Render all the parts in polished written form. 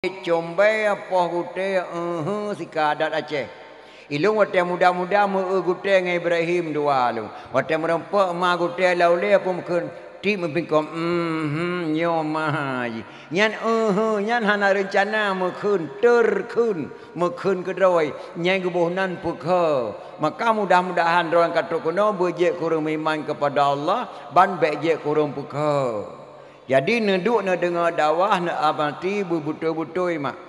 Combai apa gute sika adat Aceh. Ilung wate muda-muda mu gute ngai Ibrahim dua lu. Wate merempak ma gute laule apa mungkin ti mempingkom nyomai. Nyan nyan hana rencana mungkin terkun mungkin kedoi nyai gebuhnan pukha. Maka mudah-mudahan orang katuk kuno berjek kurang iman kepada Allah ban bejek kurang pukha. Jadi neduk na dengar dakwah na abati betul-betul mak.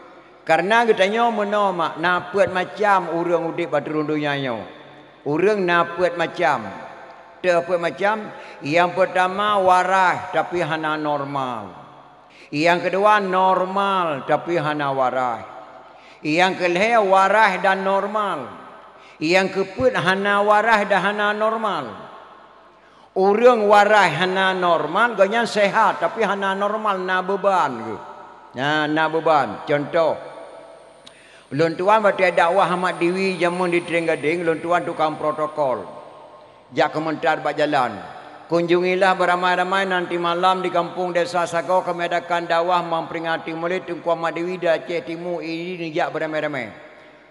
Karena katanya meno mak napet macam urang udip baturun dunia nyo. Urang napet macam. Terpet macam yang pertama waras tapi hana normal. Yang kedua normal tapi hana waras. Yang kelih waras dan normal. Yang keput hana waras dan hana normal. Orang waras hana normal, ganya sehat tapi hana normal na beban ke. Na beban. Contoh. Ulun tuan waktu dakwah Ahmad Dewi jamun di Terengganu, ulun tuan tukang protokol. Jak komentar bak jalan. Kunjungilah beramai-ramai nanti malam di kampung Desa Sagau kami adakan dakwah memperingati Maulid Tunku Ahmad Dewi di Aceh Timur ini jak beramai-ramai.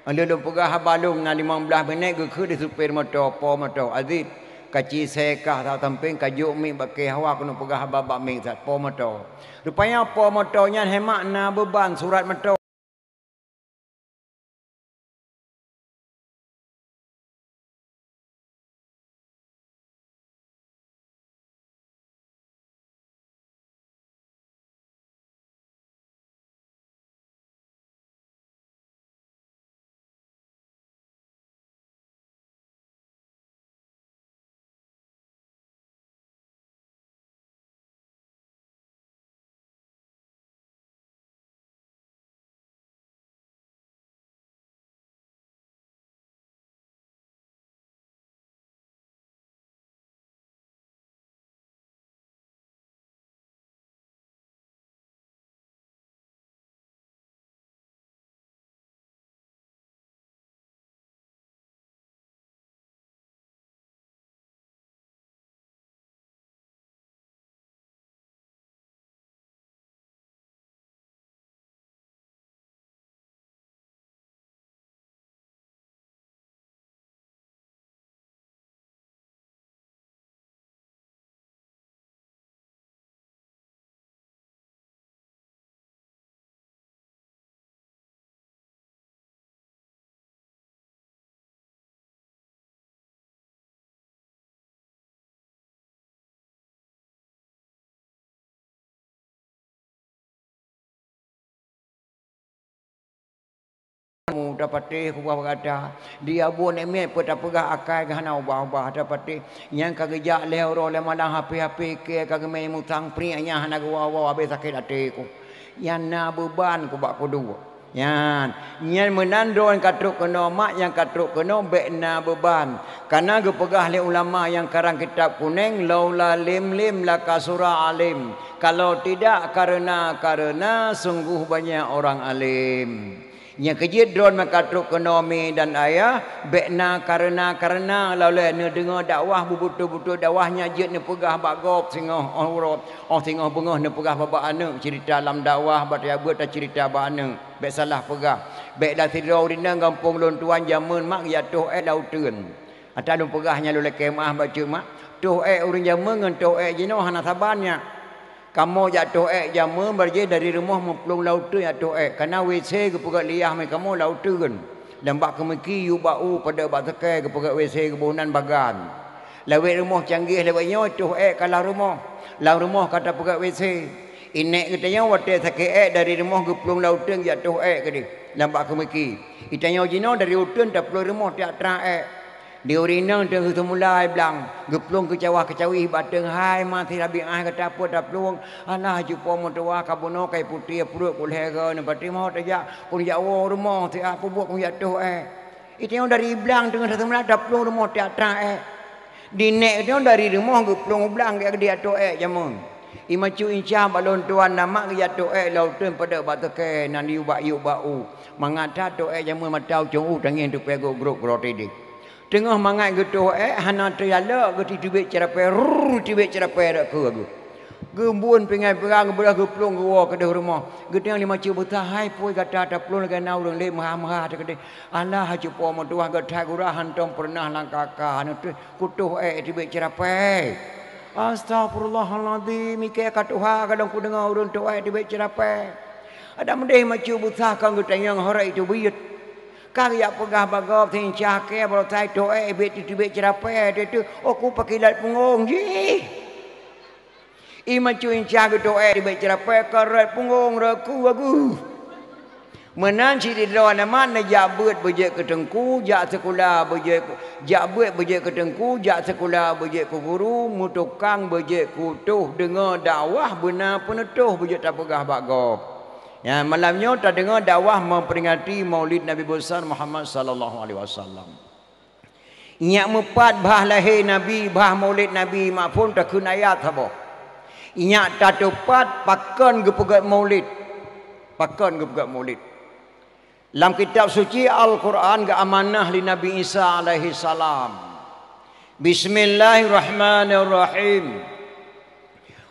Ulun pegah balung na 15 minit ke di supir motor, po motor Aziz. Kaci sekah tak tamping kajuk mi bakai hawa kena pegah babak mi sat po motor. Rupanya po motornya hemat na beban surat motor. Dapati kubah berada dia buat emet pun tak pegah akal gana ubah-ubah dapati yang kagejak lehoro le malang hapi-hapi ke kageme mutang prianya hana gua habis sakit hati ku yang na beban ku bak kudu yan nyen menandon katruk kena mak yang katruk kena bek na beban karena gepegah le ulama yang karang kitab kuning laula lim la kasura alim kalau tidak karena sungguh banyak orang alim. Yang kejit drone makatruk ekonomi dan ayah bekna karena lalu ne dengar dakwah betul-betul dakwahnya jit ne pegah bagop singoh aurat singoh bengah ne pegah baba anak cerita dalam dakwah bataya buat cerita ba anak bek salah pegah bek dah tidur dina kampung lon tuan jamun mak jatuh lauteun ata lu pegahnya lu kemah baca mak tuh urang jamun ngan tuh jino hana sabannya. Kamu jatuh jamu berje dari rumah memplung laut tu jatuh karena WC ke pegat liah mai kamu laut tu kan lembak kemeki yu bau pada batake ke pegat WC ke bonan bagan lewat rumah canggih lewatnya tuh kalau rumah kata pegat WC inek katanya wate sakit dari rumah ke plung laut tu jatuh ke di lembak kemeki itanya jino dari utun tak plung rumah tak terang di urina tengah semula bilang geplung ke cawah-cawih bateng hai mati rabi ai kata apa dah pelung alah jumpa motowa kabono kai putih perut kulhega ne pati mau tajak pun jawa rumah ti apa buat pun jatuh itu yang dari bilang tengah semula dah pelung rumah tak terang di nek dia dari rumah geplung bilang dia jatuh jamun imacu insya balon tuan nama jatuh lautun pada batake nan yubak bau mangata tu jamun matau cung tangin tu pego grup roti tengah mangat gitu hana terjala ke tibik cerapai tibik cerapai dak ke aku Gembun pengai perang belah geplung gua ke rumah. Gedang lima cu betah hai poi kata ta plun ga nau reng le maha ta kede. Allah ha cu po mo tuah ga thai gura hantong pernah lang kakak anu tu kutuh di be cerapai. Astagfirullahaladzim ke katuha kadang ku dengar urun tu di be cerapai. Ada mendeh macu betah kang gedang yang horai itu buyut. Kang ya pegah bagop tin cake bro tai tu be di be cerapai tu aku pakai lat pungong ji. Ima cuin cagu doa di baca apa karat punggung raku aku. Menanci di dalam mana jabut bejek ketengku, jak sekolah bejek jabut bejek ketengku, jak sekolah bejek ku guru, mutukang bejek ku tuh dengar dakwah benar penetuh bejek tak pegah bagop. Ya malamnya tak dengar dakwah memperingati Maulid Nabi besar Muhammad sallallahu alaihi wasallam. Nyak mepat bah lahir Nabi, bah Maulid Nabi maupun tak kun ayat apa. Inyak tak tepat pakan gepegat maulid. Pakan gepegat maulid. Dalam kitab suci Al-Quran ke amanah li Nabi Isa alaihi salam. Bismillahirrahmanirrahim.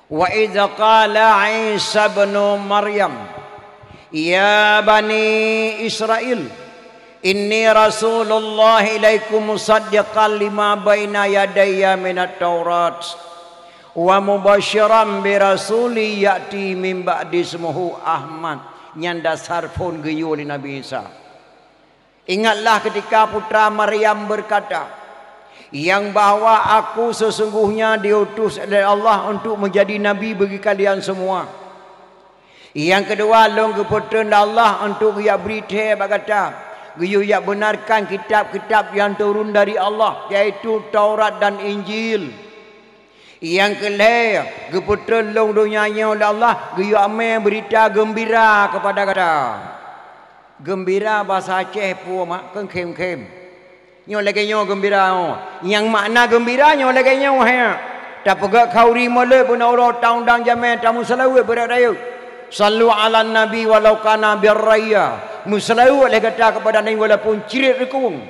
Wa idza qala Isa bin Maryam ya bani Israel inni rasulullah ilaikum musaddiqan lima baina yadayya minat Taurat. Wa mubasyiran bi rasuli ya'ti min ba'di ismuhu Ahmad. Nyanda sarfun geyu li Nabi Isa. Ingatlah ketika putra Maryam berkata, yang bahwa aku sesungguhnya diutus oleh Allah untuk menjadi nabi bagi kalian semua. Yang kedua, long keputusan Allah untuk ia berita berkata, geyu ia benarkan kitab-kitab yang turun dari Allah, yaitu Taurat dan Injil. Yang kelima, keputusan long dunianya oleh Allah, geyu ame berita gembira kepada kata. Gembira bahasa Aceh pu mak kem. Nyo lagi nyo gembira. Yang makna gembira nyo lagi nyo ha. Tak pegak kauri mole pun orang taundang jamen tamu selawat berayu. Sallu ala nabi walau kana birraya. Musalawat oleh kata kepada nabi walaupun cirit rekung.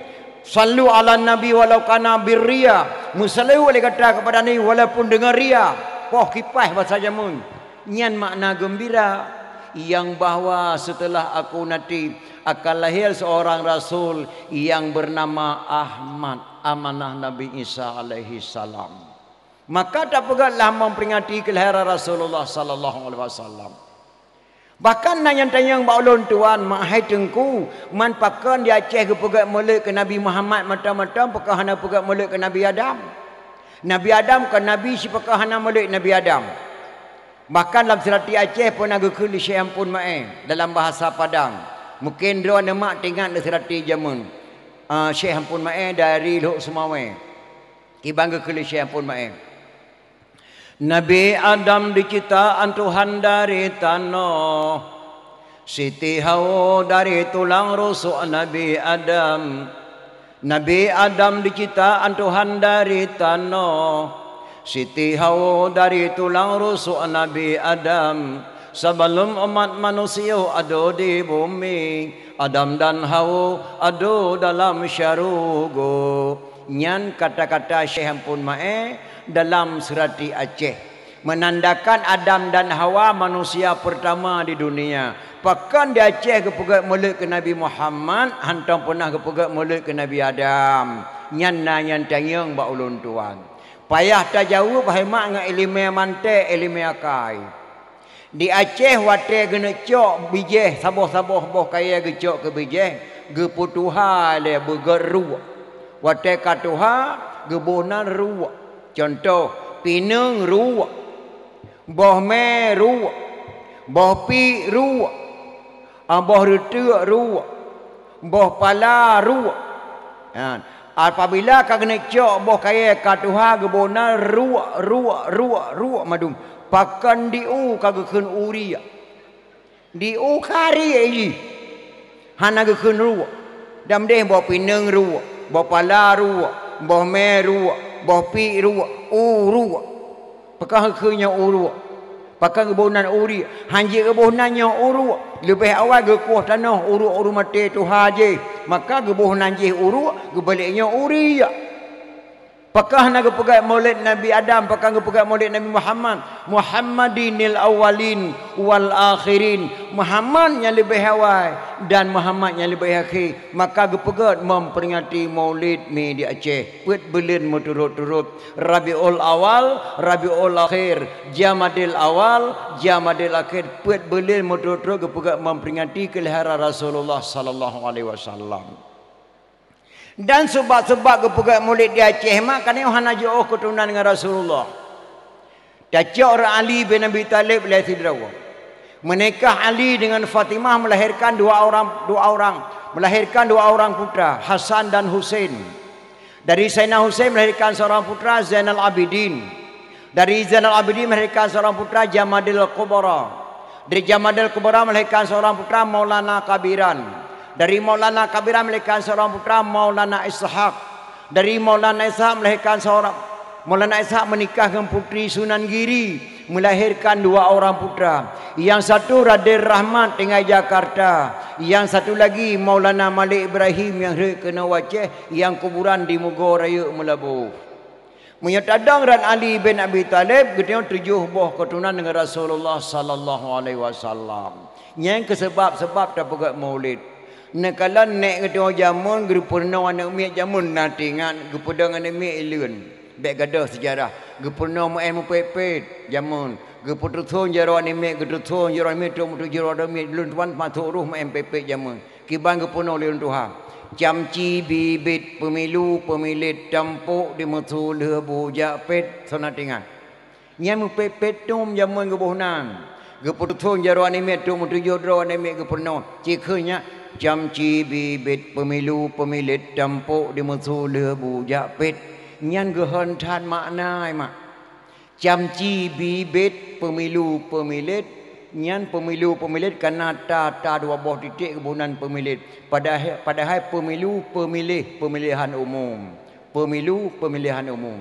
Sallu ala nabi walau kana birria. Musalawat oleh kata kepada nabi walaupun dengar ria. Poh kipas bahasa jamun. Nyan makna gembira yang bahwa setelah aku nanti akan lahir seorang rasul yang bernama Ahmad, amanah Nabi Isa alaihi salam. Maka tak pegatlah memperingati kelahiran Rasulullah sallallahu alaihi wasallam. Bahkan nanyang-tanyang baulun tuan mahai tengku man pakan di Aceh ke pegat molek ke Nabi Muhammad mata-mata pakahana pegat molek ke Nabi Adam. Nabi Adam ke Nabi si pakahana molek Nabi Adam. Bahkan dalam serati Aceh pun ada kuli Syekh Ampun Mae dalam bahasa Padang. Mungkin dia nama tengah di serati jamun. Syekh Ampun Mae dari Lok Semawe. Kibang kuli Syekh Ampun Mae. Nabi Adam diciptaan Tuhan dari tanah. Siti Hawa dari tulang rusuk Nabi Adam. Nabi Adam diciptaan Tuhan dari tanah. Siti Hawa dari tulang rusuk Nabi Adam. Sebelum umat manusia ada di bumi, Adam dan Hawa ada dalam syurga. Nyan kata-kata Syekh Ampun Mae dalam serati Aceh menandakan Adam dan Hawa manusia pertama di dunia. Pakan di Aceh kepegat mulut ke Nabi Muhammad, hantam pernah kepegat mulut ke Nabi Adam. Nyan nyan tanyang ba ulun tuan. Payah tak jauh hemat dengan ilmu mantek, ilmu akai. Di Aceh wate kena cok bijeh saboh-saboh boh kaya gecok ke bijeh, geputuha le bergeru. Wate katuha gebonan ru. Contoh pineng ru. Boh me ru. Boh pi ru. Boh retu ru. Boh pala ru. Apabila kau kena cok boh kaya katuha gebona ruak madum pakan diu kau keun uri diu kari aji hana keun ruak dam deh boh pineng ruak boh pala ruak boh me ruak boh pi ruak ruak pakan keunya ruak pakan gebonan uri hanji gebonannya uru lebih awal gekuah tanah uru mati tu haji maka gebonan je uru gebaliknya uri Pakah nak pegat maulid Nabi Adam, pakah nak pegat maulid Nabi Muhammad. Muhammadinil awalin wal akhirin. Muhammad yang lebih awal dan Muhammad yang lebih akhir. Maka pegat memperingati maulid mi di Aceh. Put belin turut-turut. Rabiul awal, Rabiul akhir. Jamadil awal, Jamadil akhir. Put belin turut-turut pegat memperingati kelahiran Rasulullah sallallahu alaihi wasallam. Dan sebab-sebab kepegat maulid di Aceh mak kan yang hana jauh keturunan dengan Rasulullah. Dacok Ali bin Abi Talib lahir sidrawa. Menikah Ali dengan Fatimah melahirkan dua orang putra, Hasan dan Husain. Dari Sayyidina Husain melahirkan seorang putra, Zainal Abidin. Dari Zainal Abidin melahirkan seorang putra, Jamadil Kubra. Dari Jamadil Kubra melahirkan seorang putra, Maulana Kabiran. Dari Maulana Kabiran melahirkan seorang putra, Maulana Ishaq. Dari Maulana Ishaq melahirkan seorang Maulana Ishaq menikah dengan putri Sunan Giri, melahirkan dua orang putra. Yang satu Raden Rahmat tinggal Jakarta, yang satu lagi Maulana Malik Ibrahim yang kena Aceh, yang kuburan di Mogor Raya Melabuh. Menyatadang Ran Ali bin Abi Talib getnya 7 buah keturunan dengan Rasulullah sallallahu alaihi wasallam. Yang kesebab-sebab tak pegat maulid. Nak kalau nek ketua jamun gepurna anak mi jamun natingan gepudang anak mi ilun bek gadah sejarah gepurna mu pepet jamun gepututhon jaro anak mi getuthon jaro mi tu jaro ada mi lun tuan masuk ruh mu pepet jamun kibang gepurna leun Tuhan camci bibit pemilu pemilit tampuk di mutu lebu japet sonatingan nyam pepet tum jamun gebuhnan gepututhon jaro anak mi tu jaro anak mi gepurna cikenya camci bibit pemilu pemilit tampuk di mutu lebu japit nyan gehentan maknai mak camci bibit pemilu pemilit nyan pemilu pemilit karena ta dua buah titik kebunan pemilit padahal pemilu pemilih pemilihan umum pemilu pemilihan umum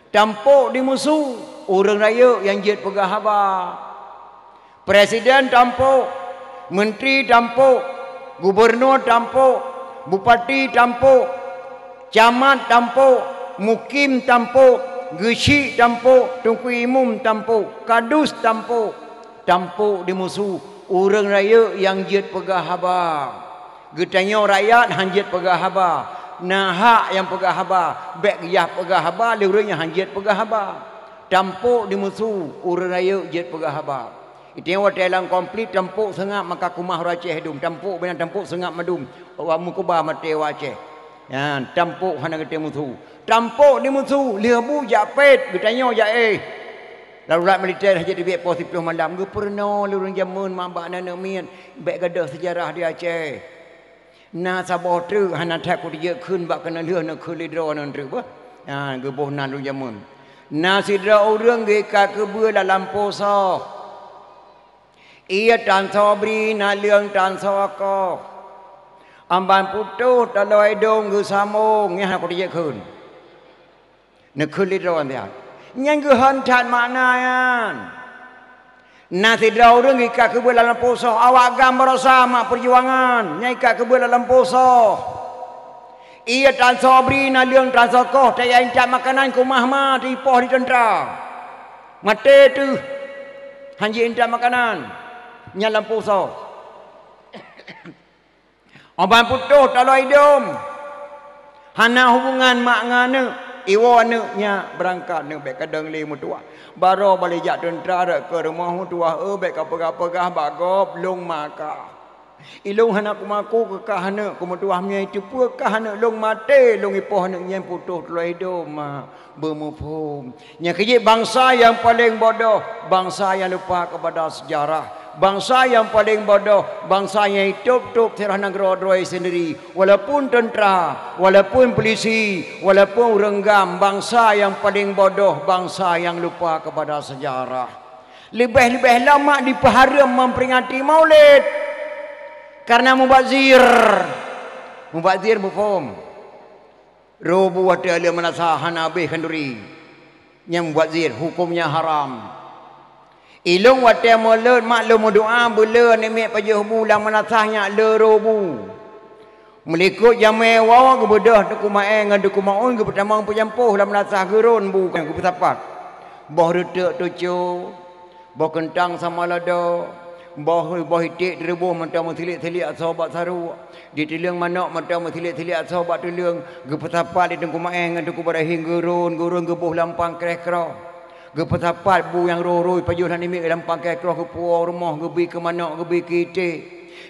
tampuk di musuh orang raya yang jet pegah habar presiden tampuk menteri tampuk gubernur tampuk, bupati tampuk, camat tampuk, mukim tampuk, gesi tampuk, tungku imum tampuk, kadus tampuk, tampuk di musuh orang raya yang jet pegah habar. Getanya rakyat hanjit pegah habar. Nahak yang pegah habar, bek yah pegah habar, lurusnya hanjit pegah habar. Tampuk di musuh orang raya jet pegah habar. Itu yang waktu dalam komplit tampuk sengap maka kumah Aceh hidung tampuk benar tampuk sengap madum awak mukubah mati Aceh ya tampuk hana kete musuh tampuk di musuh lebu japet bertanya ja lalurat militer haji di pos 10 malam ge pernah lurung jamun mambak nana mian baik gadah sejarah di Aceh na sabah tu hana tak ku dia keun bak kena leuh nak kelidro nan tu bah ha ge boh nan lurung jamun na sidra urang ge ka kebe dalam poso ia tan sobri na leung tan soko amban putuh taloi dong ge samong nya ko dia keun nak kelidron dia nyang ge hantat maknayan nasi daurang ika ke dalam poso awak gambar sama perjuangan nyai ka ke dalam poso ia tan sobri na leung tan soko taya incak makanan kumah ma di poh di tentera mate tu hanji incak makanan nyalam poso oban putuh taloi dom hana hubungan mak ngane iwo nya berangkat ne bek kadang le mutua baro balik jak tentera ke rumah mutua bek apa-apa bagop long maka ilung hana kumaku ke kahana kumutua nya itu pu kahana long mate long ipoh ne nya putuh taloi dom bermufhum nya kejip bangsa yang paling bodoh bangsa yang lupa kepada sejarah. Bangsa yang paling bodoh, bangsa yang hidup serah negara droi sendiri. Walaupun tentera, walaupun polisi, walaupun renggam, bangsa yang paling bodoh, bangsa yang lupa kepada sejarah. Lebih-lebih lama dipaharam memperingati maulid. Karena mubazir. Mubazir mufhum. Rubu wa ta'ala manasahan abih kanduri. Yang mubazir, hukumnya haram. Ilung wate molen maklum doa bulan ni mek pajuh bulan menasahnya le robu. Melikut jamai wawa ke bedah tu kumae dengan tu kumaun ke pertama pejampuh dalam nasah gerun bukan ke petapat. Boh retek tucu, boh kentang sama lada, boh hitik direbuh mentang mentilik-tilik sahabat saru. Di tiling manak mentang mentilik-tilik sahabat tiling ke petapat di tu kumae dengan tu kubarahin gerun gebuh lampang kreh-kreh. Ke petapat bu yang roi pajuh han imi lampang kreh-kreh ke puau rumah gebi ke manak gebi ke itik.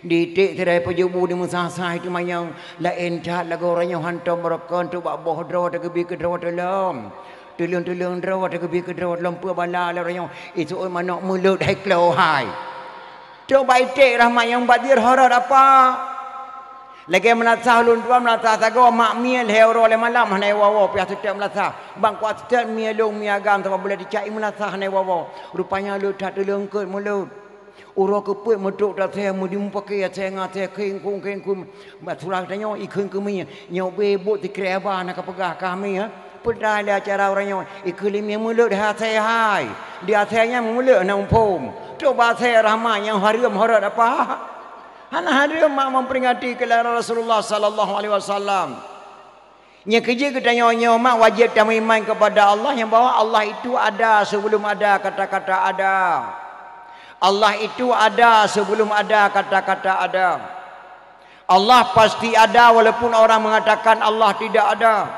Ditik terai pajubu di musasah itu mayang lain cat lagu orangnya hantam mereka untuk bak boh draw tak kebi ke draw dalam tulung draw tak kebi ke draw dalam pu bala orangnya itu manak mulut hai klau hai tu baik tik rahmat yang badir harat apa lagi menasah lun tua menasah sago mak miel hero le malam hanai wawo pihak setiap menasah bang kuat setiap mielung miagam tak boleh dicai menasah hanai wawo rupanya lu tak tulung ke mulut uro keput meduk dah saya mudi pakai saya ngate kengkung surah tanya ikun kemi nyau bebut di kereba nak pegah kami ha pedai le acara orangnya ikulim yang mulut dah saya hai dia saya mulut nak umpum coba saya rahmat yang haram harat apa hana haram mak memperingati kelahiran Rasulullah sallallahu alaihi wasallam nya kerja kita nyonya mak wajib kami iman kepada Allah yang bahwa Allah itu ada sebelum ada kata-kata ada. Allah itu ada sebelum ada kata-kata ada. Allah pasti ada walaupun orang mengatakan Allah tidak ada.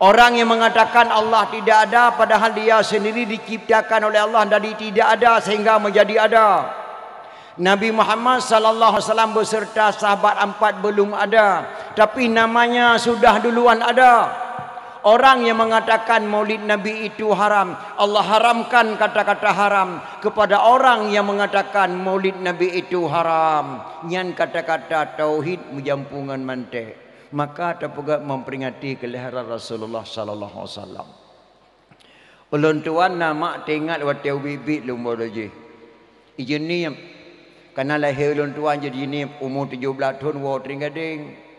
Orang yang mengatakan Allah tidak ada padahal dia sendiri diciptakan oleh Allah dari tidak ada sehingga menjadi ada. Nabi Muhammad sallallahu alaihi wasallam beserta sahabat 4 belum ada, tapi namanya sudah duluan ada. Orang yang mengatakan maulid Nabi itu haram, Allah haramkan kata-kata haram kepada orang yang mengatakan maulid Nabi itu haram. Nyan kata-kata tauhid menjampungan mantek. Maka terpegat memperingati kelahiran Rasulullah sallallahu alaihi wasallam. Ulun tuan nama tengok watau bibit lumba doji. Ijeni karena lahir ulun tuan jadi ni umur 17 tahun wa tringgading.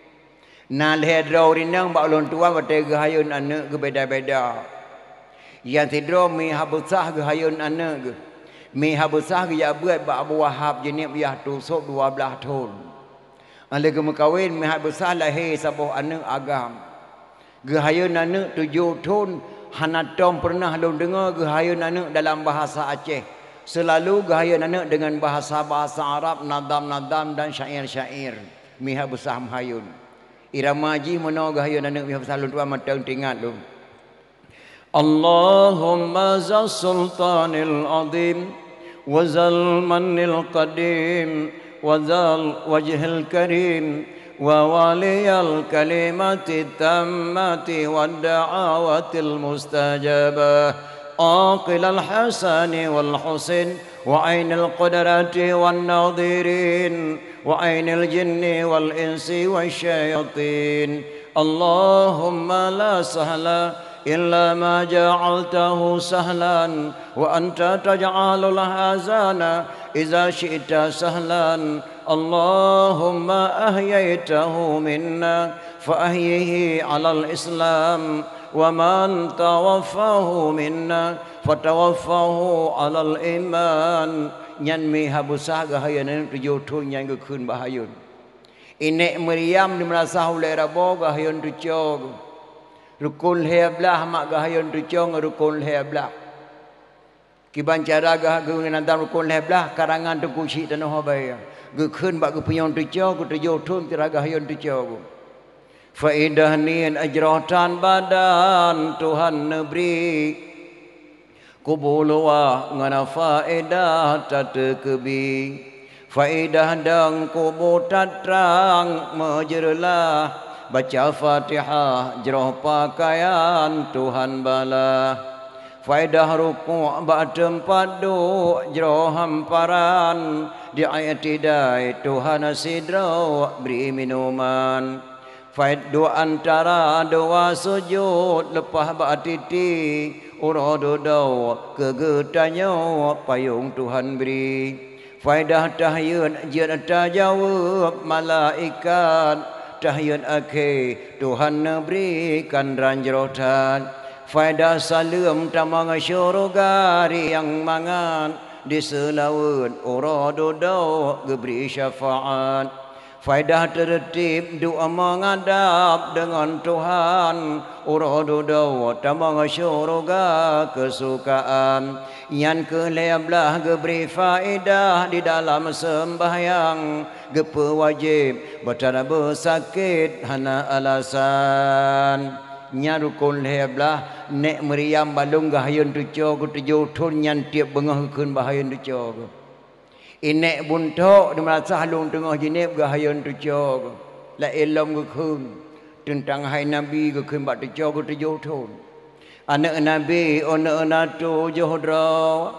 Nah leher draw rinang bak ulun tua batai gahayun anak ke beda-beda. Yang tidro mi habusah gahayun anak ke. Mi habusah ke ya buat bak Abu Wahab jenis biah tusuk 12 tahun. Ala ke mekawin mi habusah lahir sabuh anak agam. Gahayun anak 7 tahun hanatom pernah lu dengar gahayun anak dalam bahasa Aceh. Selalu gahayun anak dengan bahasa-bahasa Arab, nadam-nadam dan syair-syair. Mi habusah mahayun. Irama haji mana gahayun anak mi habusah lu tua matang tingat lu. Allahumma za sultanil azim wa zal manil qadim wa zal wajhil karim wa waliyal kalimati tammati wa da'awatil mustajabah عاقل الحسن والحسن وعين القدرة والناظرين وعين الجن والإنس والشياطين اللهم لا سهل إلا ما جعلته سهلا وأنت تجعل الحزن إذا شئت سهلا اللهم أحييته منا فأحيه على الإسلام ومن توفاه منا فتوفاه على الإيمان nyan mi habusah gahayan 7 tahun yang gekun bahayun inek Maryam di merasa oleh rabo gahayan tucong rukun heblah mak gahayan tucong rukun heblah kiban cara gahagun nantam rukun heblah karangan tu kuci tanah habaya gekun bak gepuyong tucong ku 7 tahun tira gahayan tucong faidah nian ajratan badan Tuhan negeri kubulwa ngana faedah tatekebi faedah dang kubu tatrang majerlah baca Fatihah jroh pakaian Tuhan bala faedah ruku' bak tempat duk jroh hamparan di ayat tidai Tuhan sidra beri minuman faid dua antara dua sujud lepas ba'atiti urododau kegetanya payung Tuhan beri faidah tahyun jian tajawab malaikat tahyun akhir Tuhan berikan ranjrotan faidah salam tamang syurugari yang mangan di selaut urododau geberi syafaat Faedah tertib doa menghadap dengan Tuhan. Urododo tamang syurga kesukaan. Yang ke-11 geberi faedah di dalam sembahyang. Gepe wajib bertanda bersakit hana alasan. Nyarukun leblah nek meriam balung gahayun tuco kutuju tun nyan tiap bengah kun bahayun tuco. Inek buntok di merasa halung tengah jinib gahayun tuco. La ilom gukun tentang hai nabi gukun bak tuco kutuju tun. Anak nabi ona natu johdra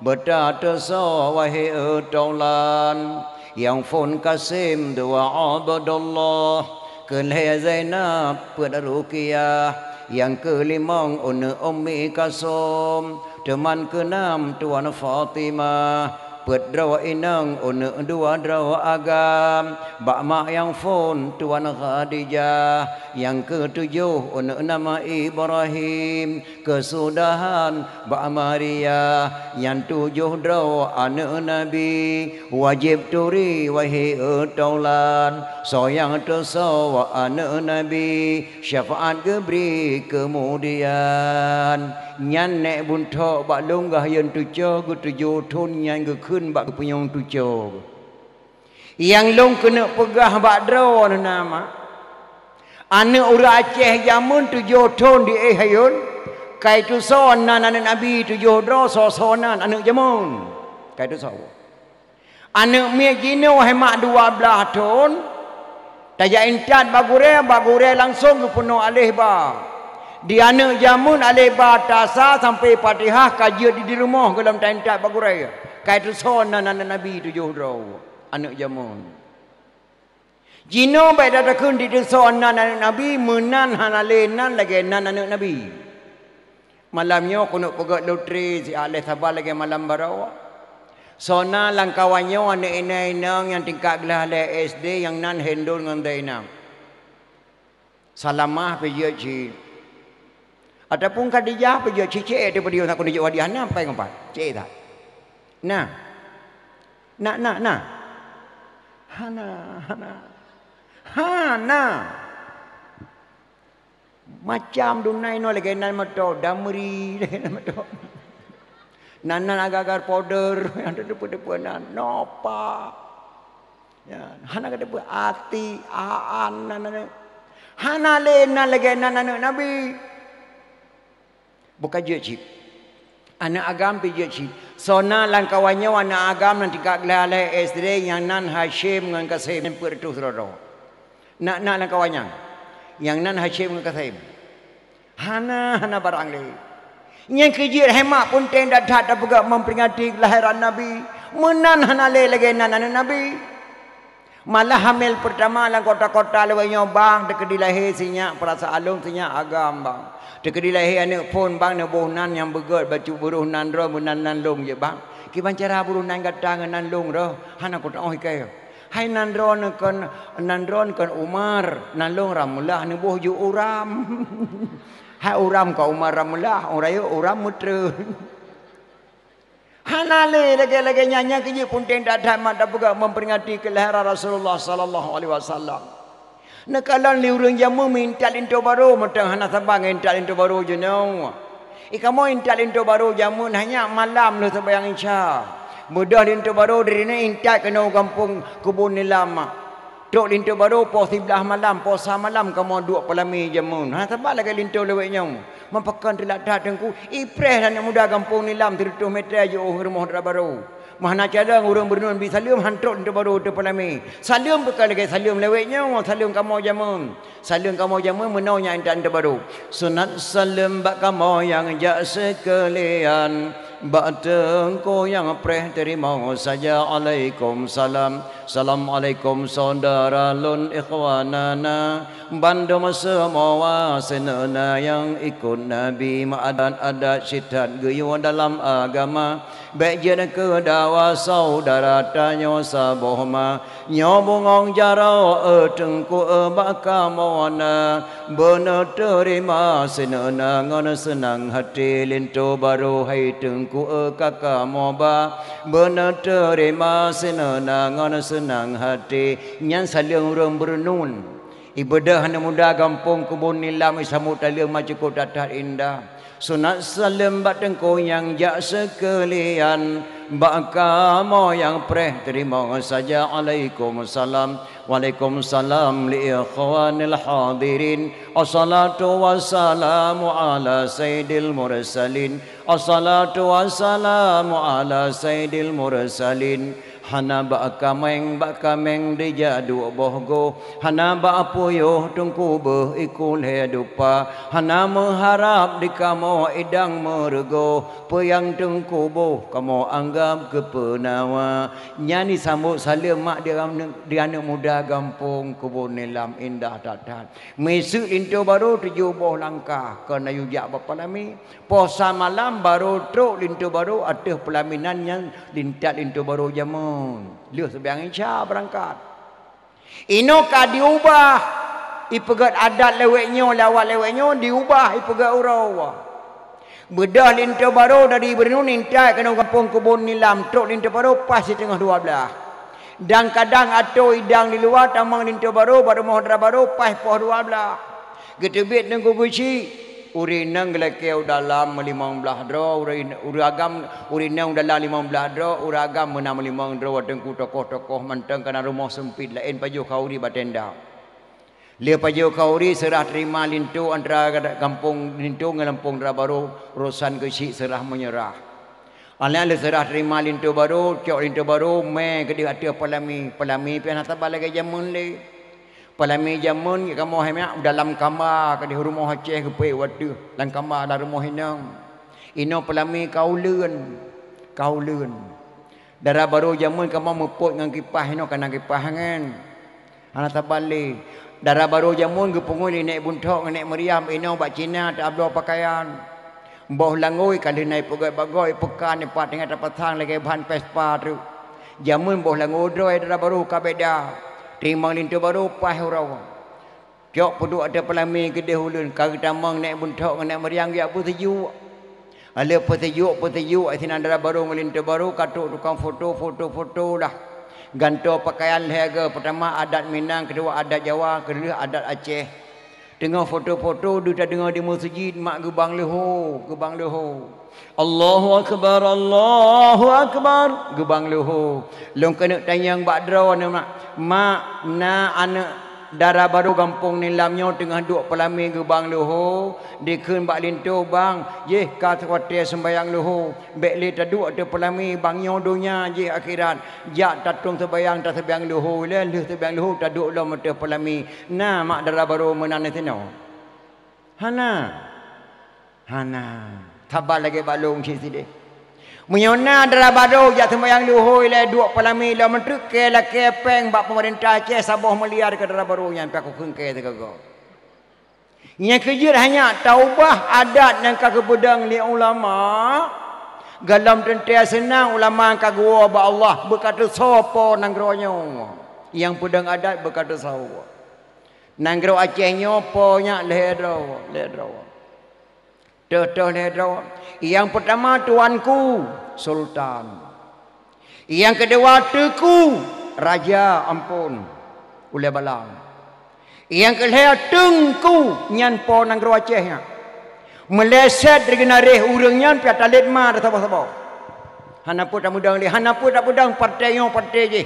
bertata so wahai taulan yang fon kasim doa abadallah kelih Zainab pada Ruqyah. Yang kelima Ummi Kasum teman keenam Tuan Fatimah. Pedrawa inang dua drawa agam bak mak yang fon Tuan Khadijah. Yang ketujuh nama Ibrahim kesudahan bak Maria. Yang tujuh drawa anak Nabi wajib turi wahai taulan soyang tersawa anak Nabi syafaat geberi kemudian. Nyan nek buntok bak longgah yang tujuh ketujuh tun yang gekun bak kepunyong tujuh. Yang long kena pegah bak drone nama. Anak ura Aceh jamun tujuh tun di hayun. Kai tu sonan anak Nabi tujuh dro sonan anak jamun. Kai tu so. Anak mie gino hemat 12 tun. Tajak intat bagure langsung ke penuh alih ba. Di anak jamun alih batasa sampai Fatihah kaji di rumah ke dalam taintat bagurai. Kai tu sonan anak Nabi tujuh draw anak jamun. Jino baik datakun di sonan anak Nabi menan hanalenan lagi nan anak Nabi. Malamnya aku nak pegat loteri si alih sabar lagi malam barawa. Sona langkawannya anak inang yang tingkat gelah alih SD yang nan hendul dengan dainang. Salamah pergi ataupun Khadijah pergi cicik daripada dia aku nak jawab dia apa yang apa? Cik tak. Nah. Hana. Macam dunai no lagi nan mato damri lagi nan mato. Nan agar powder yang depu-depu nan nopa. Ya, hana kata ati aan nan. Hana le nan lagi nan Nabi. Bukan jejik. Anak agam pergi jejik. Sona langkawannya anak agam nanti kat gelalai SD yang nan Hashim dengan Kasim pertu saudara. Nak langkawannya. Yang nan Hashim dengan Kasim. Hana barang le. Yang kejir hemat pun tenda dah pegak memperingati kelahiran Nabi. Menan hana le lagi nan Nabi. Malah hamil pertama lang kota-kota lewatnya bang dekat dilahir sinyak perasa alung sinyak agam bang. Dekat dilahir anak pun bang nak bohnan yang begot baju buruh nan ro nan long je bang. Ki bancara buruh nan gatang nan long ro hana kota oh kai. Hai nan ro kan Umar nan long ramullah ni boh ju uram. Hai uram ka Umar ramullah orang uram mutra. Hanale lagi nyanyi kerja pun tenda mat dah buka memperingati kelahiran Rasulullah sallallahu alaihi wasallam. Nakalan liurang jamu minta into baru matang hana sabang minta into baru je no. Ikamu minta into baru jamu hanya malam lu sembahyang isya. Mudah into baru dari ni inta kena kampung kebun ni lama. Tok linto baru pos 11 malam, posa malam kamu duk pelami jamun. Ha sebab lagi linto lewatnya. Mempakan telak datangku ipreh dan muda kampung ni lam 300 meter je rumah baru. Mana cadang orang bernun bi salim hantrok linto baru tu pelami. Salim bekal lagi salim lewatnya, salim kamu jamun. Salim kamu jamun menaunya linto baru. Sunat salim bak kamu yang jak sekalian. Batengku yang preh terima saja alaikum salam. Assalamualaikum saudara lun ikhwanana. Bandung semua senana yang ikut Nabi ma'adan adat syidat geyu dalam agama. Baik jadi kedawa saudara tanya sabohma. Nyobongong jarau tengku baka mawana. benar terima senang senang hati lintu baru hai tengku kakak moba benar terima senang senang hati nyan saling orang bernun ibadah hana muda kampung kebun nilam isamu talim majuku datar indah sunat salam batengku yang jak sekalian bakamo yang preh terima saja Waalaikumsalam Waalaikumsalam li ikhwanil hadirin assalatu wassalamu ala sayyidil mursalin assalatu wassalamu ala sayyidil mursalin hana bakameng dijadu bohgo hana ba apuyo tungku beh ikul hedupa hana mengharap di kamo idang mergo peyang tungku boh kamo anggap kepenawa nyani sambut salim mak dia anak muda kampung kebun nilam indah dadan mesuk lintu baru 7 boh langkah kena yujak bapa lami posa malam baru truk lintu baru ateh pelaminan yang lintat lintu baru jamu lihat sebiang insya berangkat. Ino ka diubah. Ipegat adat leweknya, lawat leweknya diubah ipegat urawa. Bedah lintu baru dari Bernun intai kena kampung kebun nilam truk lintu baru pas di tengah 12. Dan kadang atau idang di luar tamang lintu baru mohadra baru pas poh 12. Getebit nengku guci. Uri nang gelakeu dalam 15 dro uri agam uri nang dalam 15 dro uri agam menam 5 dro tengku tokoh-tokoh menteng kana rumah sempit lain paju kauri batenda le paju kauri serah terima lintu antara kampung lintu dengan kampung baru urusan kecil serah menyerah ala le serah terima lintu baru cok lintu baru me ke dia ada pelami pian atas balai jamun le Palami jamun kamu hanya dalam kamar ke di rumah Aceh ke pe waktu dalam kamar dalam rumah hinang. Ino palami kauleun. Darah baru jamun kamu meput dengan kipas ino kena kipas kan. Ana tabali. Darah baru jamun gepungul naik buntok naik meriam ino bak Cina tak ablo pakaian. Mbah langoi kali naik bagai pekan ni pat dengan tapatang lagi bahan pespa tu. Jamun mbah langoi droi darah baru kabeda. Timang lintu baru pas orang. Jok peduk ada pelami gede hulun. Kari tamang naik buntok naik meriang dia petejuk. Ala petejuk atina darah baru melintu baru katuk tukang foto dah. Ganto pakaian lehaga. Pertama adat Minang, kedua adat Jawa, kedua adat Aceh. Tengah foto-foto dia dengar di masjid mak gebang leho. Allahu akbar gebang leho. Long kena tanyang bakdraw mak na anak darah baru kampung nilamnya tengah duk pelami gebang leho dikeun bak lintu bang ye ka kuatir sembayang leho bek le taduk ada pelami bangnya dunia je akhirat jak tatung sembayang tak sembayang leho le sembayang leho taduk lo mata pelami na mak darah baru menan tino hana tabal lagi balung si deh menyona darah baru jak sembayang leho le duk pelami lo mentuk ke la kepeng bak pemerintah Aceh Sabah meliar ke darah baru yang aku kengke tegago yang kerja hanya taubah adat yang kagak pedang li ulama galam tentia senang ulama kagua ba Allah berkata sopo nanggronya yang pedang adat berkata sawo nanggro Acehnya ponya ledro yang pertama tuanku sultan yang kedua teku raja ampun ule balang yang ketiga tengku nyan po nang ro Acehnya meleset dari nareh urangnya pia talit ma sabo hanapu tak mudang li hanapu tak mudang partai je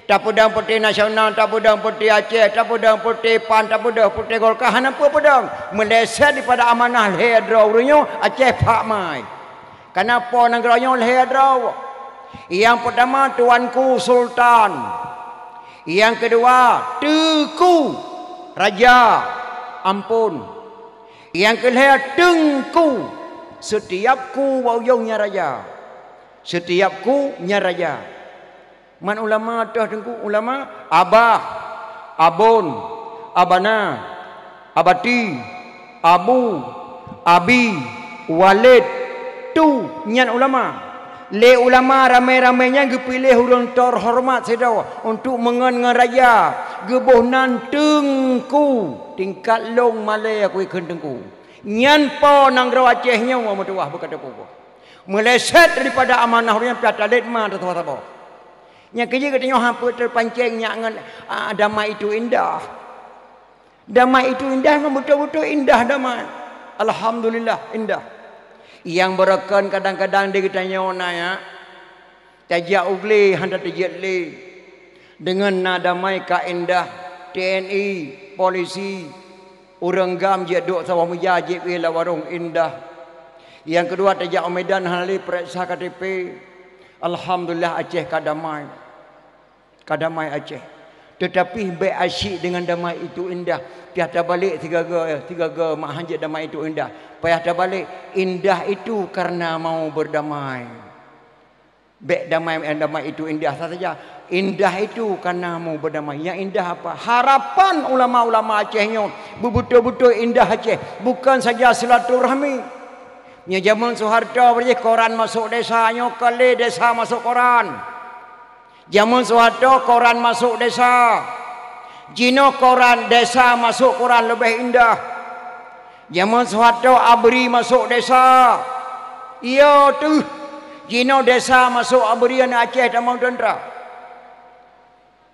tak pedang partai nasional tak pedang partai Aceh tak pedang partai PAN tak pedang partai Golkar hanapu pedang meleset daripada amanah ledro urangnya Aceh pak mai kenapa nang ro ledro yang pertama tuanku sultan yang kedua teku raja ampun yang ketiga tengku setiapku wauyongnya raja man ulama dah tengku ulama abah abon abana abati abu abi walid tu nyan ulama le ulama ramai-ramainya dipilih orang terhormat sedau untuk mengen raja gebuhnan tengku tingkat long malay aku ikut tengku nyan po nang raw Acehnya wa mutuah berkata apa meleset daripada amanah yang piata letma tetap nya kerja katanya hampa terpancing ngan damai itu indah. Damai itu indah, betul-betul indah damai. Alhamdulillah indah. Yang berekan kadang-kadang dia katanya ya. Tajak ugli hendak tajak le. Dengan nada damai ka indah TNI, polisi, orang gam je duk sawah mujajib ila warung indah. Yang kedua tajak Medan hali periksa KTP. Alhamdulillah Aceh kadamai. Kadamai Aceh. Tetapi baik asyik dengan damai itu indah. Piata balik tiga mak hanjit damai itu indah. Piata balik indah itu karena mau berdamai. Baik damai itu indah saja. Indah itu karena mau berdamai. Yang indah apa? Harapan ulama-ulama Acehnya betul-betul indah Aceh. Bukan saja silaturahmi. Nya zaman Soeharto berje koran masuk desanya kali desa masuk koran. Zaman Soeharto koran masuk desa. Jino koran desa masuk koran lebih indah. Zaman Soeharto abri masuk desa. Iya tu. Jino desa masuk abri anak Aceh tamang tentera.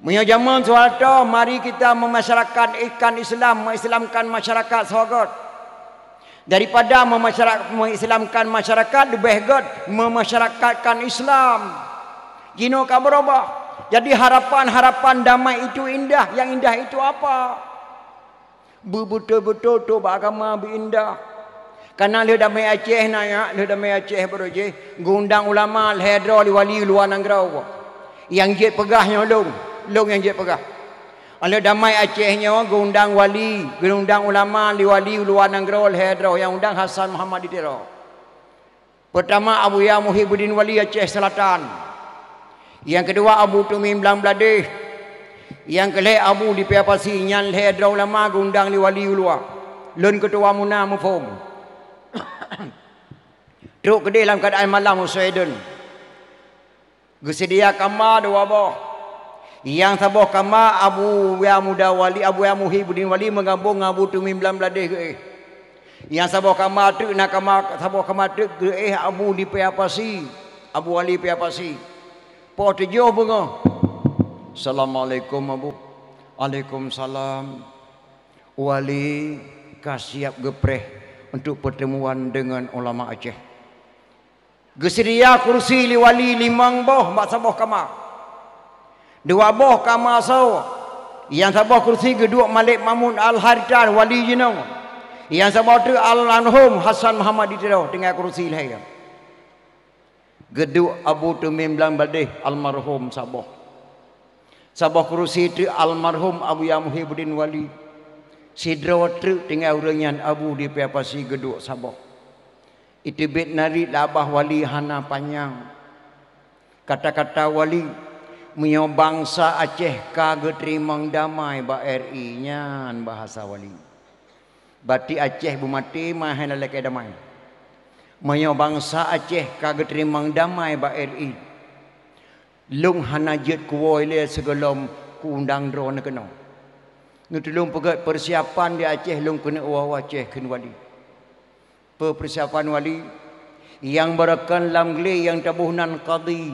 Punya zaman Soeharto mari kita memasyarakat ikan Islam, mengislamkan masyarakat Sawagot. Daripada mengislamkan masyarakat lebih god memasyarakatkan Islam. Jino ka berubah. Jadi harapan-harapan damai itu indah. Yang indah itu apa? Betul-betul tu agama indah. Karena le damai Aceh naya, le damai Aceh beroje, gundang ulama hedro li wali luar nangrau. Yang je pegahnya long yang je pegah. Ale damai Acehnya gundang wali, gundang ulama li wali luar nangrau hedro yang undang Hasan Muhammad Ditero. Pertama Abu Ya Muhyiddin Wali Aceh Selatan. Yang kedua Abu Tumim Bladeh. Yang kelih Abu di Piapasi nyan hedra ulama gundang li wali luar. Lun ketua Muna Mufum. Truk gede dalam keadaan malam Sweden. Gesedia kama dua boh. Yang sabah kama Abu Ya Muda Wali, Abu Ya Muhyiddin Wali menggabung Abu Tumim Bladeh ke. Yang sabah kama tu nak kama sabah kama tu ke Abu di Piapasi. Abu Wali Piapasi. Po tujuh bunga. Assalamualaikum Abu. Waalaikumsalam. Wali kasiap gepreh untuk pertemuan dengan ulama Aceh. Gesedia kursi li wali limang boh mak sabah kamar. Dua boh kamar saw. Yang sabah kursi kedua Malik Mamun Al-Haritan wali jenong. Yang sabah tu Al-Anhum Hasan Muhammad Ditero dengan kursi lain. Geduk Abu Tumim Bladeh almarhum Sabah. Sabah kerusi itu almarhum Abu Ya Muhyiddin Wali. Sidrawatru dengan urangan Abu di Piapasi geduk Sabah. Itu bit nari labah wali hana panjang. Kata-kata wali menyo bangsa Aceh kagak terimang damai ba RI nyan bahasa wali. Bati Aceh bumati mahen lelaki damai. Maya bangsa Aceh kagak terimang damai ba RI. Lung hanajit kuwoi le segelom kuundang drone kena. Nutulung pegat persiapan di Aceh lung kena uwa Aceh ken wali. Persiapan wali yang berakan lam gele yang tabuhnan qadi.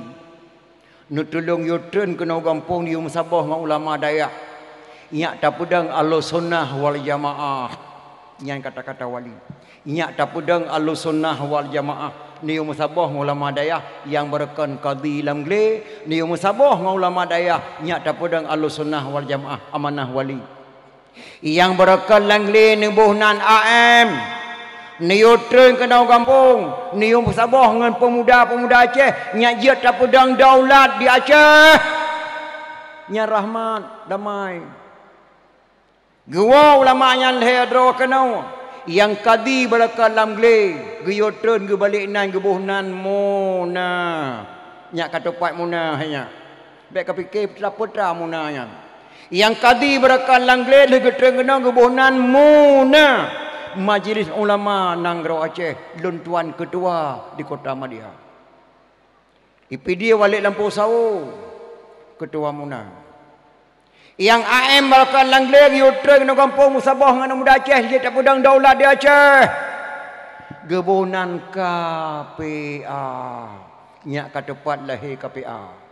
Nutulung yutun kena gampung di Sabah ma ulama dayak. Nyak tapudang Ahlussunnah wal Jamaah. Yang kata-kata wali. Nyak tapudang Ahlussunnah wal Jamaah. Niu musabah ulama dayah yang berkan qadi lam gle. Niu musabah ulama dayah nyak tapudang Ahlussunnah wal Jamaah amanah wali. Yang berkan lam gle nubuhnan AM. Niu tren ke dau kampung. Niu musabah dengan pemuda-pemuda Aceh nyak jiat tapudang daulat di Aceh. Nyak rahmat damai. Gua ulama yang hedro kenau. Yang kadi belaka lam gle geyotun ge balik nan gebuhnan muna nyak kata pat muna hanya baik kapikir putra muna nya yang kadi belaka lam gle le geteng genang gebuhnan muna majlis ulama Nanggro Aceh lun tuan ketua di Kota Madia IPD balik Lampau Sawu ketua muna Yang AM balkan langler yutreng no kampung Musabah dengan muda Aceh dia tak pedang daulat di Aceh. Gebunan KPA. Nyak kat tepat lahir KPA.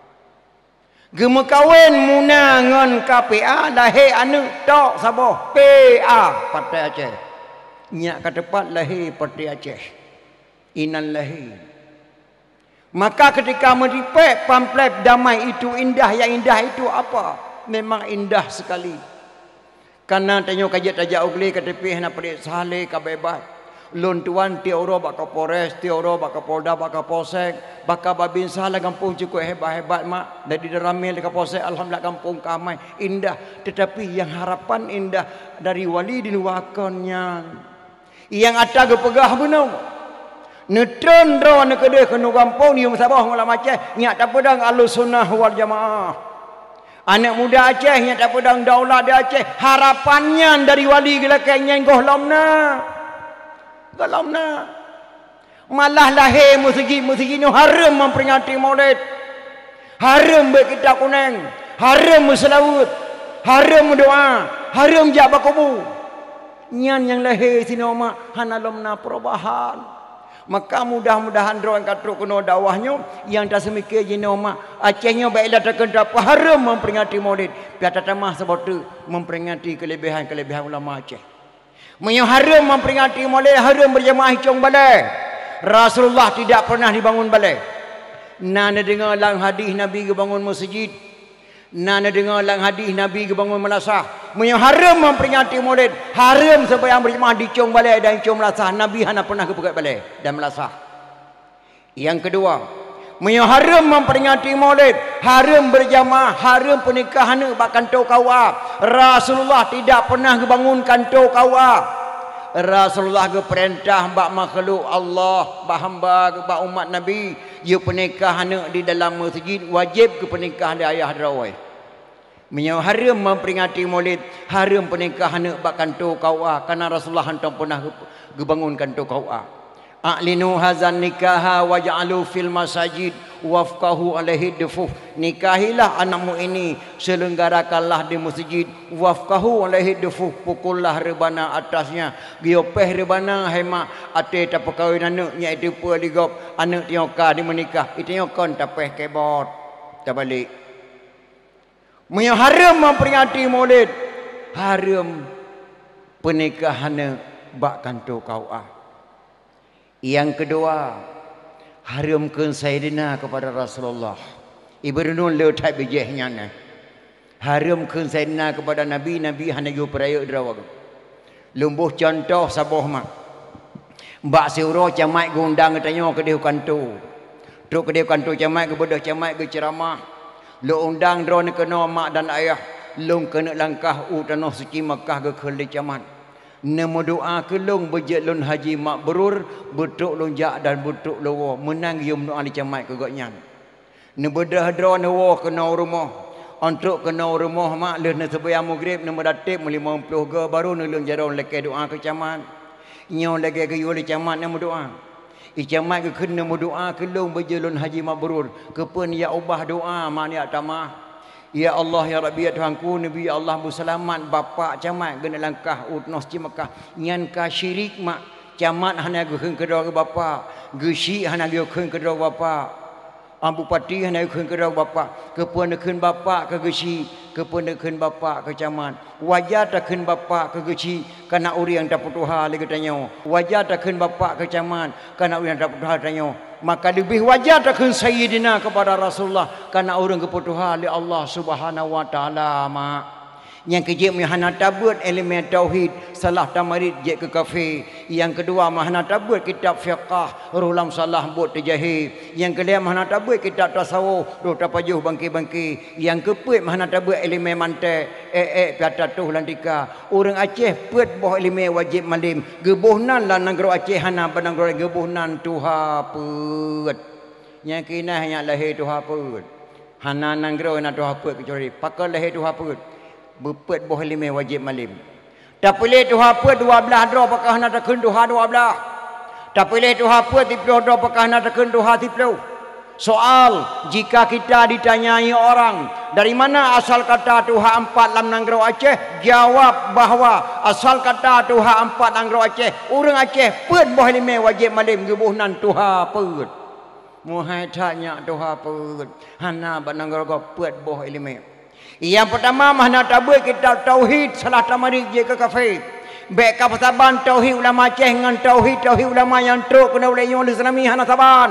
Gema kawin muna ngan KPA lahir anak tok Sabah PA Partai Aceh. Nyak kat tepat lahir Partai Aceh. Inan lahir. Maka ketika meripek pamflet damai itu indah, yang indah itu apa? Memang indah sekali. Karena tanya kajat tajak ugli ketepi nak perik saleh kabebas. Lon tuan tioro bak Kapolres, tioro bak Kapolda, bak Kapolsek, bak babin salah kampung cukup hebat-hebat mak. Dari Ramil ke Kapolsek, alhamdulillah kampung kamai indah. Tetapi yang harapan indah dari wali diluakannya. Yang ada kepegah benar. Netron ro nak kedai kena kampung di Sabah ngolah Aceh, nyak tak pedang Ahlus Sunnah wal Jamaah. Anak muda Aceh nyak tak pedang daulat di Aceh. Harapannya dari wali gelakanya ngoh lomna. Galamna malah lahir musigi ni haram memperingati Maulid, haram berkitab kuning, haram selawat, haram doa, haram jak bakubu. Nyan yang lahir sini mak hanalomna perubahan. Maka mudah-mudahan orang katruk kena dakwahnya yang tak semikir jina mak Acehnya baiklah terkena haram memperingati Maulid. Biar tak tamah sebab tu memperingati kelebihan-kelebihan ulama Aceh. Menyo haram memperingati Maulid, haram berjamaah hicung balai. Rasulullah tidak pernah dibangun balai. Nana dengar lang hadis Nabi ke bangun masjid. Nana dengar lang hadis Nabi ke bangun madrasah. Menyo haram memperingati Maulid, haram sembahyang berjamaah di hicung balai dan hicung madrasah. Nabi hana pernah ke pegat balai dan madrasah. Yang kedua, menyo haram memperingati Maulid, haram berjamaah, haram pernikahan bak kantor kawa. Rasulullah tidak pernah bangun kantor kawa. Rasulullah ke perintah bak makhluk Allah, bak hamba, bak umat Nabi, dia pernikahan di dalam masjid wajib ke pernikahan di ayah drawai. Menyo haram memperingati Maulid, haram pernikahan bak kantor kawa karena Rasulullah hantar pernah bangun kantor kawa. A'linu hazan nikaha waj'alu fil masajid wafqahu alaihi dufuf. Nikahilah anakmu ini, selenggarakanlah di masjid, wafqahu alaihi dufuf, pukullah rebana atasnya. Giopeh rebana hema ate tak perkahwinan anaknya itu peligop anak tioka di menikah. Itu nyokon tapeh kebot. Tak balik. Menyo haram memperingati Maulid, haram pernikahan bak kantor kauah. Yang kedua, haramkan Sayyidina kepada Rasulullah. Ibnu letak bijihnya ni. Haramkan Sayyidina kepada Nabi hanya yu peraya drawag. Lumbuh contoh Sabah mak. Mbak Siro camai gundang tanya ke dia kantor. Truk ke dia kantor camai ke bodoh camai ke ceramah. Lu undang drone kena mak dan ayah. Lu kena langkah tanah suci Makkah ke khali caman. Nemo doa kelong bejek lon haji makbrur, betuk lonjak dan betuk lawa menang yum doa di camai ke goknyan. Ne bedah drone wa kena rumah. Untuk kena rumah mak le ne sebayang maghrib ne medatip 50 ke baru ne lon jarong leke doa ke caman. Nyo leke ke yuli caman ne doa. I camai ke kena doa kelong bejek lon haji makbrur. Kepen ya ubah doa mak ni tamah. Ya Allah ya Rabbi ya Tuhanku Nabi ya Allah berselamat bapa camat gena langkah utnos ci Mekah nyan ka syirik mak camat hana geun kedua ke bapa gesi hana geun kedua bapa bupati hana geun kedua bapa kepeuneukeun bapa ke gesi kepeuneukeun bapa ke camat wajah takeun bapa ke gesi kana urang dapat Tuhan lagi tanya wajah takeun bapa ke camat kana urang dapat Tuhan tanya. Maka lebih wajar takkan Sayyidina kepada Rasulullah karena orang keputuhan oleh Allah Subhanahu wa taala mak. Yang kejip mahana tabut elemen tauhid salah tamarid je ke kafir. Yang kedua mahana tabut kitab fiqh rulam salah buat terjahil. Yang kedua mahana tabut kitab tasawuf do tapajuh bangki-bangki. Yang keempat mahana tabut elemen mantai piata tuh lantika. Orang Aceh pet boh elemen wajib malim. Gebuhnan lah negro Aceh hana banangro gebuhnan tuha pet. Yang kina hanya lahir tuha pet. Hana negro na tuha pet kecuali pakal lahir tuha pet. Bepet boh lima wajib malim. Tak boleh tu apa 12 dro pakah nak takun duha 12. Tak boleh tu apa 30 dro pakah nak takun duha 30. Soal, jika kita ditanyai orang, dari mana asal kata Tuhan empat dalam Nanggro Aceh? Jawab bahawa asal kata Tuhan empat Nanggro Aceh, orang Aceh pun boh lima wajib malim gebuhnan Tuhan pun. Muhai tanya Tuhan pun. Hana Nanggro pun boh lima. Yang pertama, mana tabu kita tauhid salah tamari je ke kafe. Baik kapsaban tauhid ulama Aceh dengan tauhid ulama yang truk kena oleh yang Islami hana saban.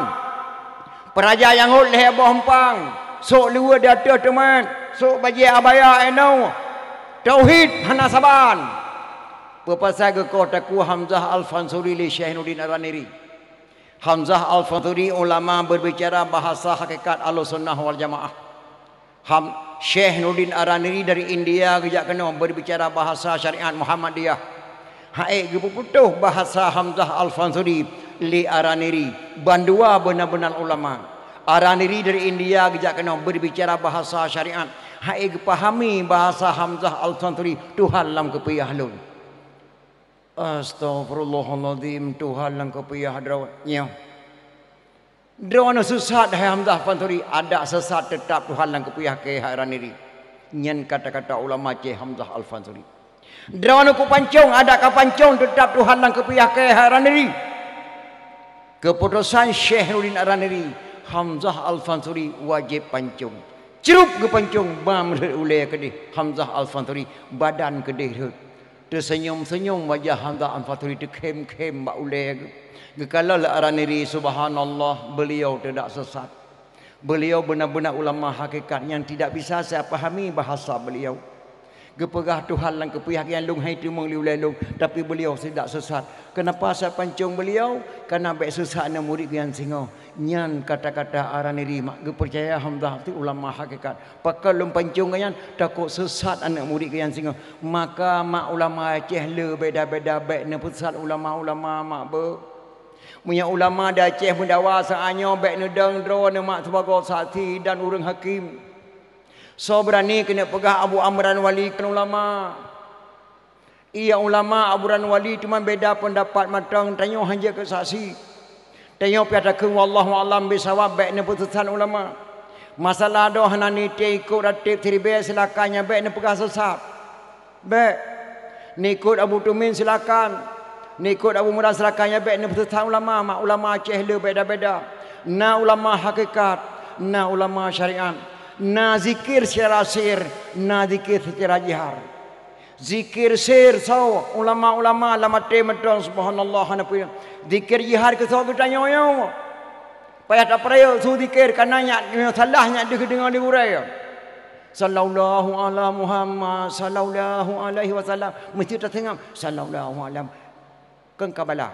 Peraja yang oleh bompang, sok luar data teman, sok bagi abaya eno. Tauhid hana saban. Berpasal ke kota ku Hamzah Al-Fansuri li Syaikhnuddin Araniri. Hamzah Al-Fansuri ulama berbicara bahasa hakikat Ahlussunnah wal Jamaah. Syaikhnuddin Araniri dari India kejak kena berbicara bahasa syariat Muhammadiyah. Hai gepuputuh bahasa Hamzah Al-Fansuri li Araniri. Bandua benar-benar ulama. Araniri dari India kejak kena berbicara bahasa syariat. Hai pahami bahasa Hamzah Al-Fansuri Tuhan lam kepiyah lun. Astaghfirullahaladzim, Tuhan lam kepiyah drawatnya. Drawana sesat hai Hamzah Al-Fansuri, ada sesat tetap Tuhan lam kepiyah ke Araniri. Nyen kata-kata ulama Aceh Hamzah Al-Fansuri. Drawana ku pancung, ada ka pancung tetap Tuhan lam kepiyah ke Araniri. Keputusan Syaikhnuddin Araniri, Hamzah Al-Fansuri wajib pancung. Cerup ke pancung, bam uleh kedih Hamzah Al-Fansuri, badan kedih. Tersenyum-senyum wajah Hamzah Al-Fansuri, terkem-kem bak uleh. Kalau Araniri, subhanallah, beliau tidak sesat. Beliau benar-benar ulama hakikat yang tidak bisa saya pahami bahasa beliau. Gepegah Tuhan lang kepihak yang lung hai tu mengliulai lung, tapi beliau tidak sesat. Kenapa saya pancung beliau? Karena baik sesat na murid yang singo. Nyan kata-kata Araniri mak gepercaya Hamzah tu ulama hakikat. Pakal lung pancung kan takut sesat anak murid yang singo. Maka mak ulama Aceh le beda-beda baik na pusat ulama-ulama mak be. Punya ulama dah Aceh mendawa saanyo baik na dang dro na mak sebagai saksi dan urang hakim. So berani kena pegah Abu Amran Wali kan ulama. Ia ulama Abu Amran Wali cuma beda pendapat matang tanya hanya ke saksi. Tanya piada ke wallahu alam bisawab baiknya putusan ulama. Masalah doh hanani te ikut ratib seribe silakannya baiknya pegah sesat. Baik. Nikut Abu Tumin silakan. Nikut Abu Murad silakannya baiknya putusan ulama. Mak ulama Aceh le beda-beda. Na ulama hakikat, na ulama syariat. Na zikir secara sir, na zikir secara jihar. Zikir sir so ulama-ulama lama temetong subhanallah hanapu. Zikir jihar ke so kita nyoyo. Payah tak peraya su zikir kananya salahnya dia dengar di urai. Sallallahu ala Muhammad sallallahu alaihi wasallam mesti tertengam sallallahu alam kengkabala.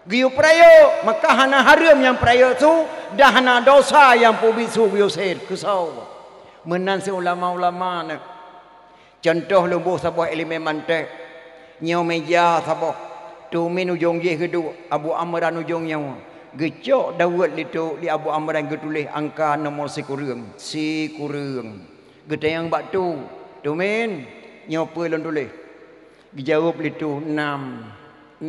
Giu prayo maka hana haram yang prayo tu dah hana dosa yang pubisu giu sir ke so. Menansi ulama-ulama nak. Contoh lembuh sabah elemen mantek. Nyau meja sabah. Tumin ujung je kedua. Abu Amran ujung nyawa. Gecok dawat itu di Abu Amran getulis angka nombor sikurung. Sikurung. Getayang batu. Tumin. Nyau pelon tulis. Dijawab itu 6.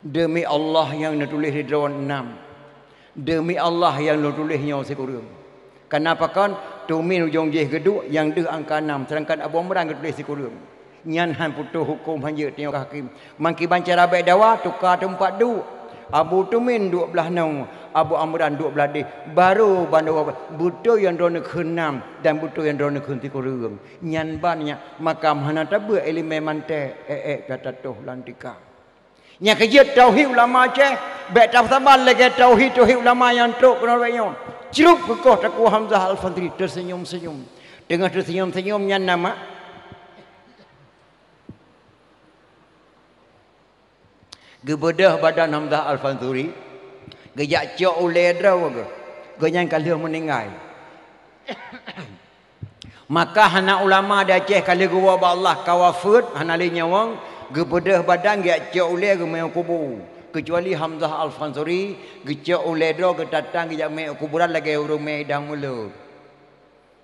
Demi Allah yang nutulis di dalam 6. Demi Allah yang nutulis nyau sikurung. Kenapa kan tumin ujung je geduk yang deh angka 6 sedangkan Abu Amran getulis sikurung. Nyan han putuh hukum hanya tengok hakim. Mangki bancara baik dawa tukar tempat du. Abu Tumin 12 nang, Abu Amran 12 deh. Baru bandu butuh yang drone ke 6 dan butuh yang drone ke sikurung. Nyan bannya maka mana tabu elemen mante kata tuh lantika. Nya kerja tauhid ulama Aceh, baik sabar lagi tauhid ulama yang truk kena baiknya. Cerup kekoh taku Hamzah Al-Fansuri tersenyum-senyum. Dengan tersenyum-senyumnya nama gebedah badan Hamzah Al-Fansuri. Gejak cok uleh draw ke. Genyang kali meninggal. Maka hana ulama di Aceh kali gua Allah kawafut hana li nyawang gebedah badan gejak cok uleh ke mai kubur. Kecuali Hamzah Al-Fansuri gecok oleh do ke datang ke mai kuburan lagi urung mai dah mula.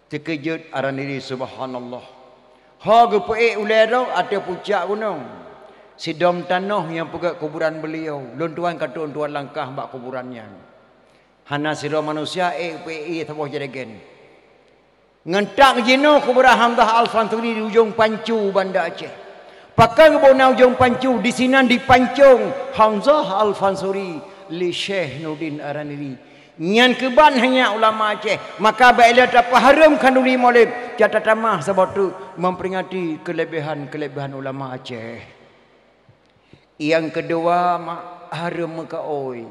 Terkejut Araniri subhanallah. Ha gepe oleh do ada puncak gunung. Sidom tanah yang pegat kuburan beliau. Lon tuan kata tuan langkah bak kuburannya. Hana siro manusia taboh jadikan. Ngentak jino kubra Hamzah Al-Fansuri di ujung Pancu Banda Aceh. Pakai kebona ujung Pancu di sini di Pancung Hamzah Al-Fansuri li Syekh Nurdin Araniri. Nyan keban hanya ulama Aceh. Maka baiklah apa haram kanduni maulid. Jata tamah sebab tu memperingati kelebihan ulama Aceh. Yang kedua haram muka oi.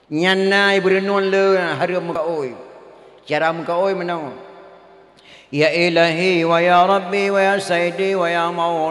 Nyan nai berenun le haram muka oi. Cara muka oi menang. Ya ilahi wa ya rabbi wa ya sayyidi wa ya maula